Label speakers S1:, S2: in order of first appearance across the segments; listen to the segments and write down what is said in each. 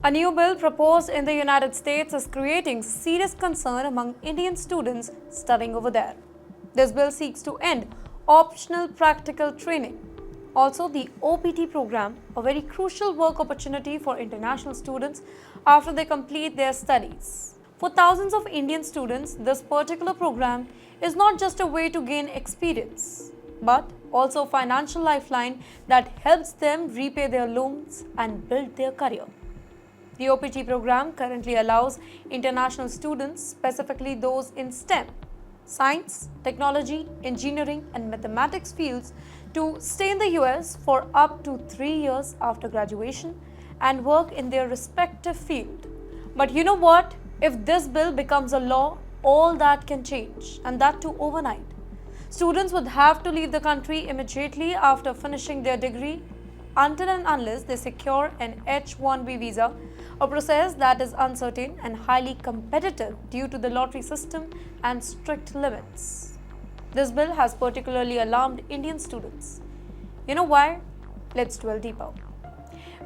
S1: A new bill proposed in the United States is creating serious concern among Indian students studying over there. This bill seeks to end optional practical training. Also, the OPT program, a very crucial work opportunity for international students after they complete their studies. For thousands of Indian students, this particular program is not just a way to gain experience, but also a financial lifeline that helps them repay their loans and build their career. The OPT program currently allows international students, specifically those in STEM, science, technology, engineering, and mathematics fields, to stay in the US for up to 3 years after graduation and work in their respective field. But you know what? If this bill becomes a law, all that can change, and that too overnight. Students would have to leave the country immediately after finishing their degree until and unless they secure an H-1B visa, a process that is uncertain and highly competitive due to the lottery system and strict limits. This bill has particularly alarmed Indian students. You know why? Let's dwell deeper.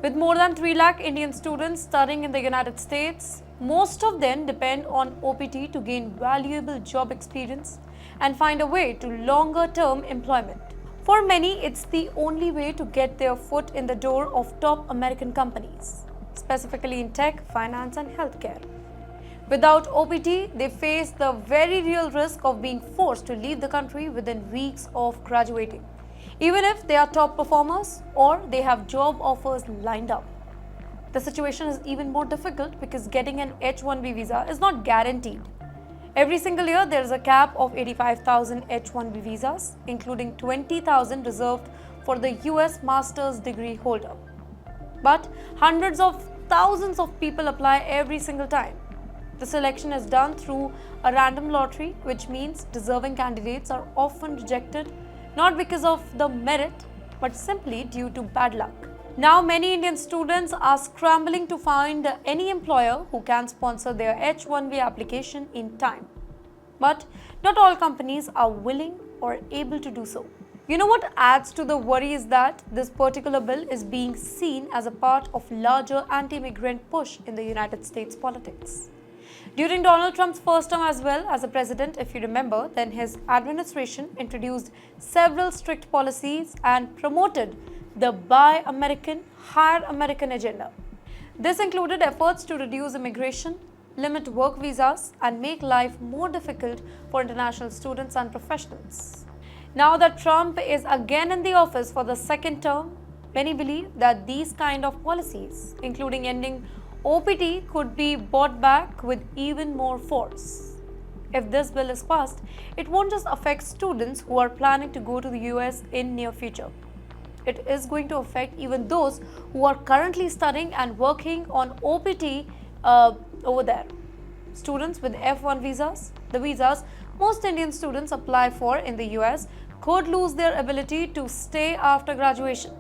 S1: With more than 3 lakh Indian students studying in the United States, most of them depend on OPT to gain valuable job experience and find a way to longer-term employment. For many, it's the only way to get their foot in the door of top American companies, specifically in tech, finance, and healthcare. Without OPT, they face the very real risk of being forced to leave the country within weeks of graduating, even if they are top performers or they have job offers lined up. The situation is even more difficult because getting an H-1B visa is not guaranteed. Every single year, there is a cap of 85,000 H-1B visas, including 20,000 reserved for the US master's degree holder. But hundreds of thousands of people apply every single time. The selection is done through a random lottery, which means deserving candidates are often rejected not because of the merit, but simply due to bad luck. Now, many Indian students are scrambling to find any employer who can sponsor their H-1B application in time. But not all companies are willing or able to do so. You know what adds to the worry is that this particular bill is being seen as a part of larger anti-immigrant push in the United States politics. During Donald Trump's first term as well as a president, if you remember, then his administration introduced several strict policies and promoted the Buy American, Hire American agenda. This included efforts to reduce immigration, limit work visas, and make life more difficult for international students and professionals. Now that Trump is again in the office for the second term, many believe that these kind of policies, including ending OPT, could be brought back with even more force. If this bill is passed, it won't just affect students who are planning to go to the US in near future. It is going to affect even those who are currently studying and working on OPT over there. Students with F1 visas, the visas most Indian students apply for in the US, could lose their ability to stay after graduation.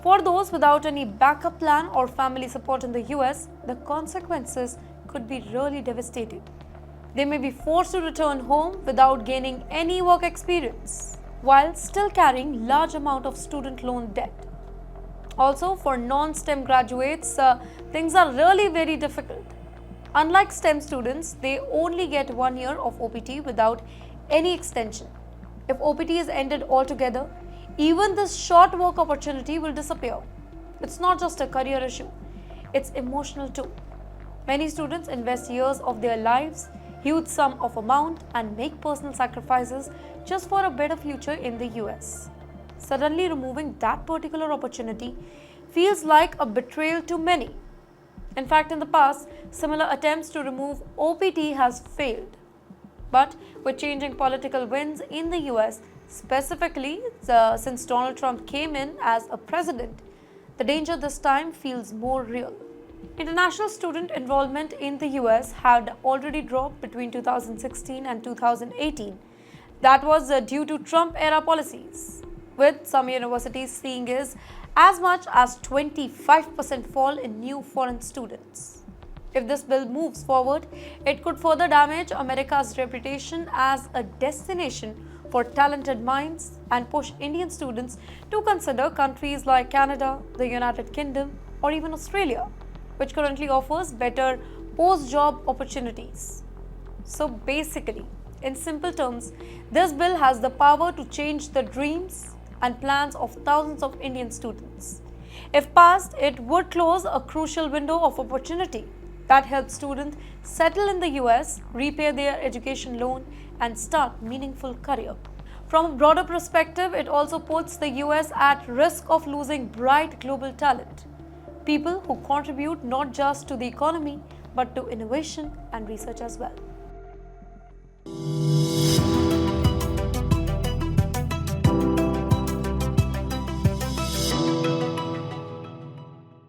S1: For those without any backup plan or family support in the US, the consequences could be really devastating. They may be forced to return home without gaining any work experience, while still carrying large amount of student loan debt. Also, for non-STEM graduates, things are really very difficult. Unlike STEM students, they only get 1 year of OPT without any extension. If OPT is ended altogether, even this short work opportunity will disappear. It's not just a career issue, it's emotional too. Many students invest years of their lives, huge sum of amount, and make personal sacrifices just for a better future in the US. Suddenly removing that particular opportunity feels like a betrayal to many. In fact, in the past, similar attempts to remove OPT has failed. But with changing political winds in the US, specifically since Donald Trump came in as a president, the danger this time feels more real. International student enrollment in the US had already dropped between 2016 and 2018. That was due to Trump-era policies, with some universities seeing as much as 25% fall in new foreign students. If this bill moves forward, it could further damage America's reputation as a destination for talented minds and push Indian students to consider countries like Canada, the United Kingdom, or even Australia. which currently offers better post-job opportunities. So basically, in simple terms, this bill has the power to change the dreams and plans of thousands of Indian students. If passed, it would close a crucial window of opportunity that helps students settle in the US, repay their education loan, and start meaningful career. From a broader perspective, it also puts the US at risk of losing bright global talent, people who contribute not just to the economy but to innovation and research as well.